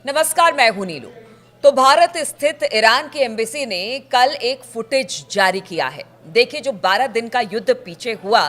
नमस्कार, मैं हूं नीलू। तो भारत स्थित ईरान की एम्बेसी ने कल एक फुटेज जारी किया है। देखिए, जो 12 दिन का युद्ध पीछे हुआ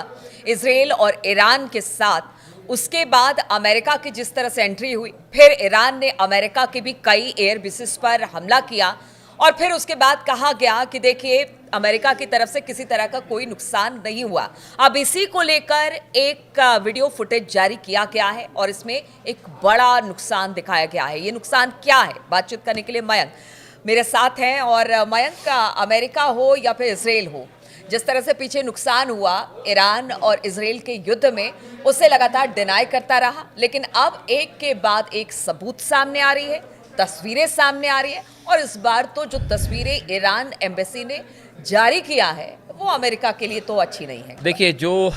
इजराइल और ईरान के साथ, उसके बाद अमेरिका की जिस तरह से एंट्री हुई, फिर ईरान ने अमेरिका के भी कई एयर बेसिस पर हमला किया और फिर उसके बाद कहा गया कि देखिए, अमेरिका की तरफ से किसी तरह का कोई नुकसान नहीं हुआ। अब इसी को लेकर एक वीडियो फुटेज जारी किया गया है और इसमें एक बड़ा नुकसान दिखाया गया है। ये नुकसान क्या है, बातचीत करने के लिए मयंक मेरे साथ हैं। और मयंक, अमेरिका हो या फिर इजराइल हो, जिस तरह से पीछे नुकसान हुआ ईरान और इजराइल के युद्ध में, उससे लगातार डिनाई करता रहा, लेकिन अब एक के बाद एक सबूत सामने आ रही है, तस्वीरें सामने आ रही है। और इस बार तो जो तस्वीरें ईरान एम्बेसी ने जारी किया है वो अमेरिका के लिए तो अच्छी नहीं है। देखिए, जो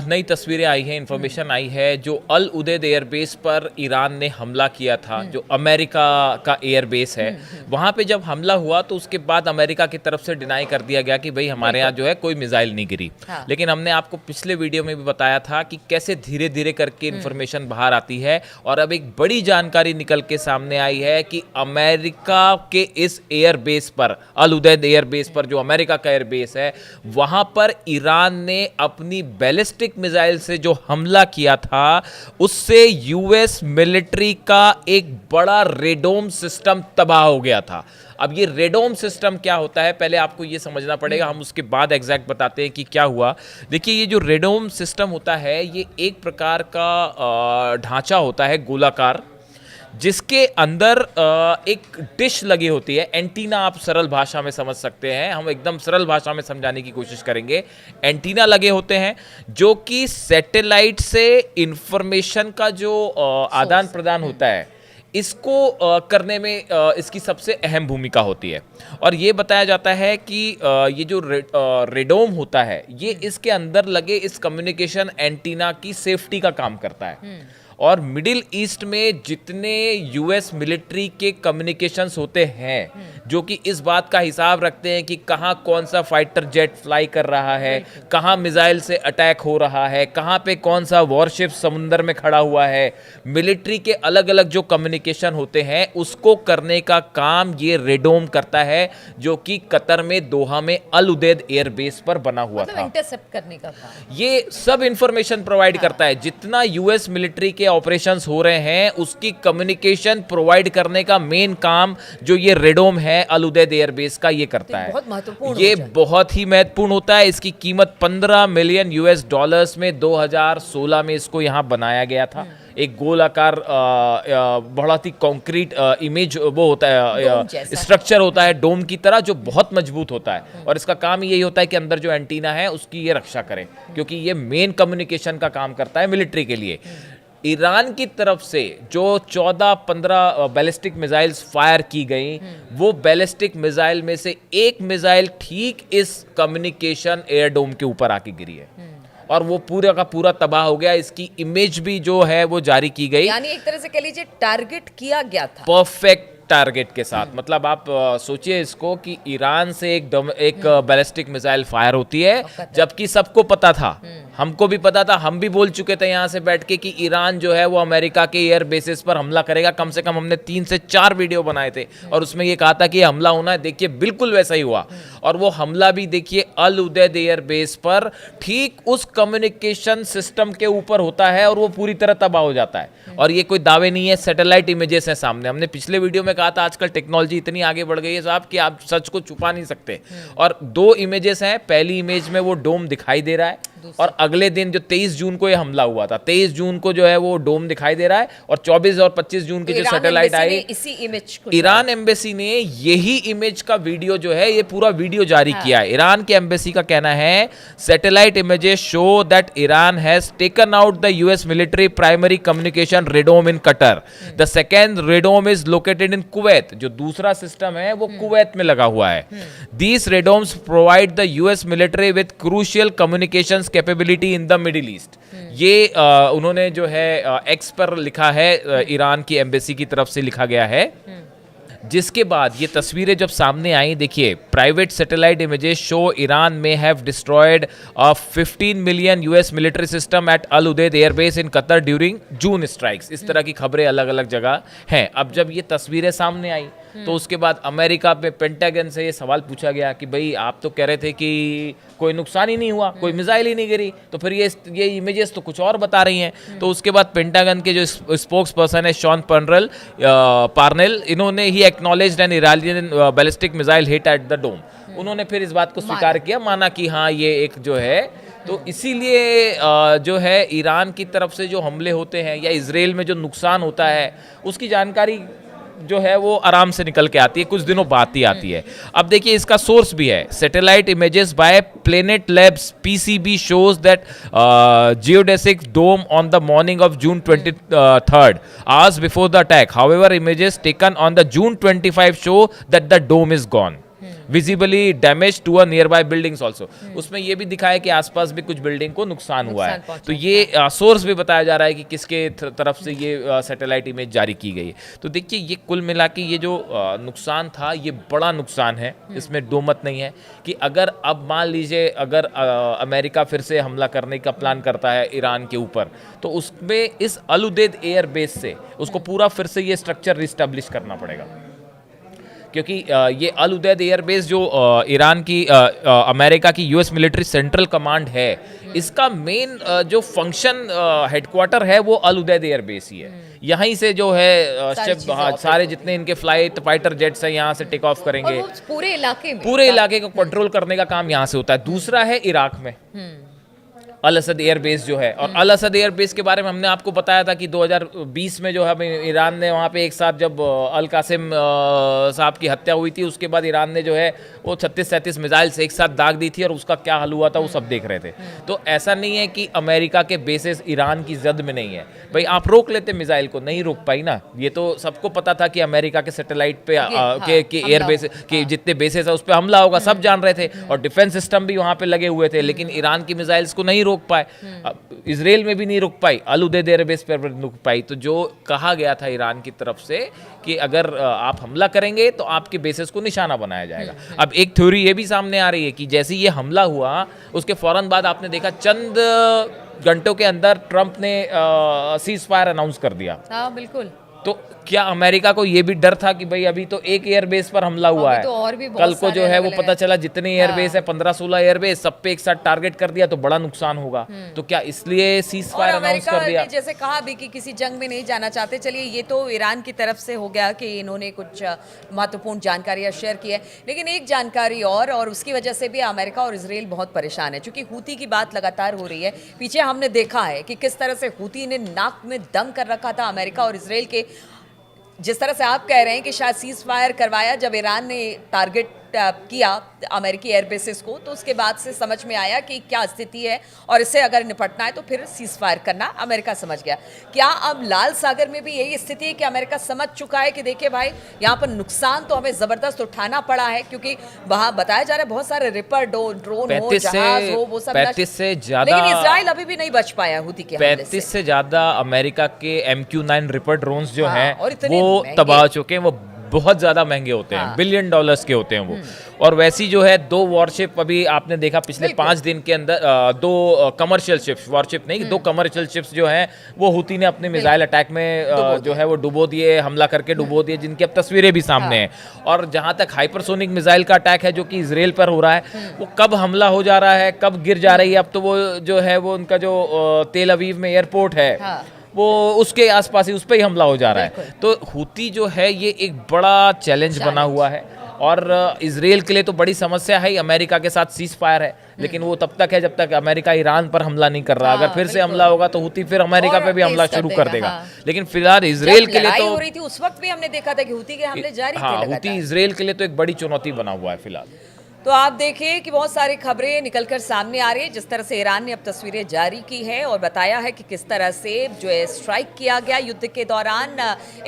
नई तस्वीरें आई हैं, इन्फॉर्मेशन आई है, जो अल उदैद एयरबेस पर ईरान ने हमला किया था, जो अमेरिका का एयरबेस है, वहाँ पे जब हमला हुआ तो उसके बाद अमेरिका की तरफ से डिनाई कर दिया गया कि भाई हमारे यहाँ जो है कोई मिसाइल नहीं गिरी। हाँ। लेकिन हमने आपको पिछले वीडियो में भी बताया था कि कैसे धीरे धीरे करके इन्फॉर्मेशन बाहर आती है और अब एक बड़ी जानकारी निकल के सामने आई है कि अमेरिका के इस एयरबेस पर, अल उदैद एयरबेस पर, जो अमेरिका का एयरबेस है, वहां पर ईरान ने अपनी बैलिस्टिक मिसाइल से जो हमला किया था, उससे यूएस मिलिट्री का एक बड़ा रेडोम सिस्टम तबाह हो गया था। अब ये रेडोम सिस्टम क्या होता है, पहले आपको ये समझना पड़ेगा, हम उसके बाद एग्जैक्ट बताते हैं कि क्या हुआ। देखिए, ये जो रेडोम सिस्टम होता है, ये एक प्रकार का ढांचा होता है गोलाकार, जिसके अंदर एक डिश लगी होती है, एंटीना, आप सरल भाषा में समझ सकते हैं, हम एकदम सरल भाषा में समझाने की कोशिश करेंगे। एंटीना लगे होते हैं जो कि सैटेलाइट से इंफॉर्मेशन का जो आदान प्रदान होता है, इसको करने में इसकी सबसे अहम भूमिका होती है। और ये बताया जाता है कि ये जो रेडोम होता है, ये इसके अंदर लगे इस कम्युनिकेशन एंटीना की सेफ्टी का काम करता है। और मिडिल ईस्ट में जितने यूएस मिलिट्री के कम्युनिकेशंस होते हैं, जो कि इस बात का हिसाब रखते हैं कि कहाँ कौन सा फाइटर जेट फ्लाई कर रहा है, कहाँ मिसाइल से अटैक हो रहा है, कहाँ पे कौन सा वॉरशिप समुंदर में खड़ा हुआ है, मिलिट्री के अलग अलग जो कम्युनिकेशन होते हैं, उसको करने का काम ये रेडोम करता है, जो कि कतर में दोहा में अल उदैद एयरबेस पर बना हुआ था। इंटरसेप्ट करने का काम ये सब इंफॉर्मेशन प्रोवाइड करता है। जितना यूएस मिलिट्री के ऑपरेशंस हो रहे हैं, उसकी कम्युनिकेशन प्रोवाइड करने का मेन काम जो ये रेडोम है अल उदैद एयरबेस का, ये करता है। बहुत महत्वपूर्ण, ये बहुत ही महत्वपूर्ण होता है। इसकी कीमत 15 मिलियन यूएस डॉलर्स में 2016 में इसको यहाँ बनाया गया था। एक गोलाकार बहुत ही कॉन्क्रीट इमेज वो होता है, स्ट्रक्चर होता है डोम की तरह, जो बहुत मजबूत होता है। और इसका काम यही होता है कि अंदर जो एंटीना है उसकी ये रक्षा करे, क्योंकि ये मेन कम्युनिकेशन का काम करता है मिलिट्री के लिए। ईरान की तरफ से जो 14-15 बैलिस्टिक मिसाइल्स फायर की गई, वो बैलिस्टिक मिसाइल में से एक मिसाइल ठीक इस कम्युनिकेशन एयरडोम के ऊपर आके गिरी है और वो पूरा का पूरा तबाह हो गया। इसकी इमेज भी जो है वो जारी की गई, यानी एक तरह से कह लीजिए टारगेट किया गया था, परफेक्ट टारगेट के साथ। मतलब आप सोचिए इसको कि ईरान से एक बैलिस्टिक मिसाइल फायर होती है, जबकि सबको पता था, हमको भी पता था, हम भी बोल चुके थे यहाँ से बैठ के कि ईरान जो है वो अमेरिका के एयर बेसिस पर हमला करेगा। कम से कम हमने 3 से 4 वीडियो बनाए थे और उसमें ये कहा था कि हमला होना है। देखिए, बिल्कुल वैसा ही हुआ। और वो हमला भी देखिए अल उदैद एयर बेस पर ठीक उस कम्युनिकेशन सिस्टम के ऊपर होता है और वो पूरी तरह तबाह हो जाता है। और ये कोई दावे नहीं है, सैटेलाइट इमेजेस हैं सामने। हमने पिछले वीडियो में कहा था आजकल टेक्नोलॉजी इतनी आगे बढ़ गई है साहब कि आप सच को छुपा नहीं सकते। और 2 इमेजेस हैं। पहली इमेज में वो डोम दिखाई दे रहा है और अगले दिन जो 23 जून को ये हमला हुआ था, 23 जून को जो है वो डोम दिखाई दे रहा है। और 24 और 25 जून की जो सैटेलाइट आई, इसी इमेज को ईरान एम्बेसी ने यही इमेज का वीडियो जो है, ये पूरा वीडियो जारी किया है। ईरान के एम्बेसी का कहना है, satellite images show that Iran has taken out the US military primary communication radome in Qatar. The second radome is located in Kuwait. जो दूसरा सिस्टम है वो कुवैत में लगा हुआ है। These radomes provide the US military with crucial communications capability in the middle east. ये उन्होंने जो है एक्स पर लिखा है, ईरान की एम्बेसी की तरफ से लिखा गया है। जिसके बाद ये तस्वीरें जब सामने आई, देखिए private satellite images show Iran में have destroyed 15 million US military system at Al Udeid airbase in Qatar during June strikes. इस तरह की खबरें अलग अलग जगह हैं। अब जब ये तस्वीरें सामने आई तो उसके बाद अमेरिका में पेंटागन से ये सवाल पूछा गया कि भाई आप तो कह रहे थे कि कोई नुकसान ही नहीं हुआ, कोई मिसाइल ही नहीं गिरी, तो फिर ये इमेजेस तो कुछ और बता रही हैं। तो उसके बाद पेंटागन के जो स्पोक्स पर्सन है शॉन पार्नेल, इन्होंने ही acknowledged an Iranian ballistic missile hit at the dome. उन्होंने फिर इस बात को स्वीकार किया, माना कि हाँ ये एक जो है, तो इसीलिए जो है ईरान की तरफ से जो हमले होते हैं या इजराइल में जो नुकसान होता है उसकी जानकारी जो है वो आराम से निकल के आती है, कुछ दिनों बाद ही आती है। अब देखिए इसका सोर्स भी है, satellite images by Planet Labs PCB shows that geodesic dome on the morning of June 23rd hours before the attack. However images taken on the June 25 show that the dome is gone visibly damage to a nearby buildings also. उसमें यह भी दिखाया कि आसपास भी कुछ building को नुकसान हुआ है। तो ये सोर्स भी बताया जा रहा है कि किसके तरफ से ये सैटेलाइट इमेज जारी की गई है। तो देखिए ये कुल मिला के ये जो नुकसान था ये बड़ा नुकसान है, इसमें दो मत नहीं है कि अगर अब मान लीजिए अगर अमेरिका फिर से हमला करने का प्लान करता है ईरान के ऊपर, तो उसमें इस अल उदैद एयर बेस से उसको पूरा फिर से ये स्ट्रक्चर रिस्टैब्लिश करना पड़ेगा, क्योंकि ये अल उदैद एयरबेस जो ईरान की अमेरिका की यूएस मिलिट्री सेंट्रल कमांड है, इसका मेन जो फंक्शन हेडक्वार्टर है वो अल उदैद एयरबेस ही है। यहीं से जो है सारे जितने इनके फ्लाइट फाइटर जेट्स हैं यहाँ से टेक ऑफ करेंगे, और वो पूरे इलाके को कंट्रोल करने का काम यहाँ से होता है। दूसरा है इराक में अल असद एयरबेस जो है, और अल असद एयरबेस के बारे में हमने आपको बताया था कि 2020 में जो है ईरान ने वहाँ पे एक साथ जब अल कासिम साहब की हत्या हुई थी, उसके बाद ईरान ने जो है वो 36-37 मिसाइल्स एक साथ दाग दी थी और उसका क्या हल हुआ था वो सब देख रहे थे। तो ऐसा नहीं है कि अमेरिका के बेसेस ईरान की जद में नहीं है, भाई आप रोक लेते मिसाइल को, नहीं रोक पाई ना। ये तो सबको पता था कि अमेरिका के सैटेलाइट पे के एयरबेस के जितने बेसेस है उस पर हमला होगा, सब जान रहे थे, और डिफेंस सिस्टम भी वहाँ पे लगे हुए थे, लेकिन ईरान की मिसाइल्स को नहीं रोक पाए, इजराइल में भी नहीं रुक पाई, अल उदैद एयरबेस पर रुक पाई। तो जो कहा गया था ईरान की तरफ से कि अगर आप हमला करेंगे तो आपके बेसेस को निशाना बनाया जाएगा। अब एक थ्योरी ये भी सामने आ रही है कि जैसे ये हमला हुआ उसके फौरन बाद आपने देखा चंद घंटों के अंदर ट्रंप ने सीज फायर अनाउंस कर दिया। हाँ बिल्कुल। तो क्या अमेरिका को ये भी डर था कि भाई अभी तो एक एयरबेस पर हमला हुआ है, तो और भी कल को जो है वो पता चला जितने एयरबेस है 15-16 एयरबेस सब पे एक साथ टारगेट कर दिया तो बड़ा नुकसान होगा। तो क्या इसलिए सीज फायर अनाउंस कर दिया? जैसे कहा भी कि किसी जंग में नहीं जाना चाहते। चलिए ये तो ईरान की तरफ से हो गया कि इन्होंने कुछ महत्वपूर्ण जानकारियां शेयर की है, लेकिन एक जानकारी और उसकी वजह से भी अमेरिका और इजराइल बहुत परेशान है, क्योंकि हूती की बात लगातार हो रही है। पीछे हमने देखा है कि किस तरह से हूती ने नाक में दम कर रखा था अमेरिका और इजराइल के। जिस तरह से आप कह रहे हैं कि शायद सीज फायर करवाया जब ईरान ने टारगेट किया अमेरिकी एयरबेसेस को, तो उसके बाद से समझ में आया कि क्या स्थिति है और इससे अगर निपटना है तो फिर सीज फायर करना अमेरिका समझ गया। क्या अब लाल सागर में भी यही स्थिति है कि अमेरिका समझ चुका है कि देखिए भाई यहाँ पर नुकसान तो हमें जबरदस्त उठाना पड़ा है, क्योंकि वहां बताया जा रहा है बहुत सारे रिपर ड्रोन हो, जहाज हो, वो सब 35 से ज्यादा, लेकिन इजराइल अभी भी नहीं बच पाया हूती के हमले से। 35 से ज्यादा अमेरिका के MQ-9 रिपर ड्रोन्स जो हैं वो तबाह हो चुके हैं। वो बहुत ज़्यादा महंगे होते हैं, $बिलियन के होते हैं वो। और वैसी जो है 2 वॉरशिप अभी आपने देखा पिछले 5 दिन के अंदर 2 कमर्शियल शिप्स, वॉरशिप नहीं, 2 कमर्शियल शिप्स जो हैं वो हूती ने अपने मिसाइल अटैक में जो है वो डुबो दिए, हमला करके डुबो दिए, जिनकी अब तस्वीरें भी सामने हैं। और जहां तक हाइपरसोनिक मिसाइल का अटैक है जो कि इजराइल पर हो रहा है, वो कब हमला हो जा रहा है, कब गिर जा रही है, अब तो वो जो है वो उनका जो तेल अवीव में एयरपोर्ट है वो उसके आसपास ही उस पर ही हमला हो जा रहा है। तो हूती जो है ये एक बड़ा चैलेंज बना हुआ है, और इजराइल के लिए तो बड़ी समस्या है। अमेरिका के साथ सीज फायर है, लेकिन वो तब तक है जब तक अमेरिका ईरान पर हमला नहीं कर रहा। अगर फिर से हमला होगा तो हूती फिर अमेरिका पे भी हमला शुरू कर देगा। लेकिन फिलहाल इजराइल के लिए तो हो रही थी उस वक्त भी हमने देखा था कि हूती के हमले जारी थे। हूती इजराइल के लिए तो एक बड़ी चुनौती बना हुआ है फिलहाल। तो आप देखिए कि बहुत सारी खबरें निकलकर सामने आ रही है। जिस तरह से ईरान ने अब तस्वीरें जारी की है और बताया है कि किस तरह से जो है स्ट्राइक किया गया युद्ध के दौरान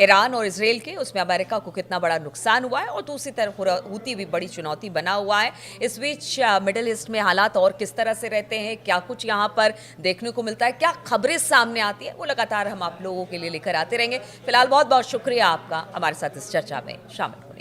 ईरान और इजराइल के, उसमें अमेरिका को कितना बड़ा नुकसान हुआ है और दूसरी तरफ हूती भी बड़ी चुनौती बना हुआ है। इस बीच मिडिल ईस्ट में हालात और किस तरह से रहते हैं, क्या कुछ यहाँ पर देखने को मिलता है, क्या खबरें सामने आती है, वो लगातार हम आप लोगों के लिए लेकर आते रहेंगे। फिलहाल बहुत बहुत शुक्रिया आपका हमारे साथ इस चर्चा में शामिल होने के लिए।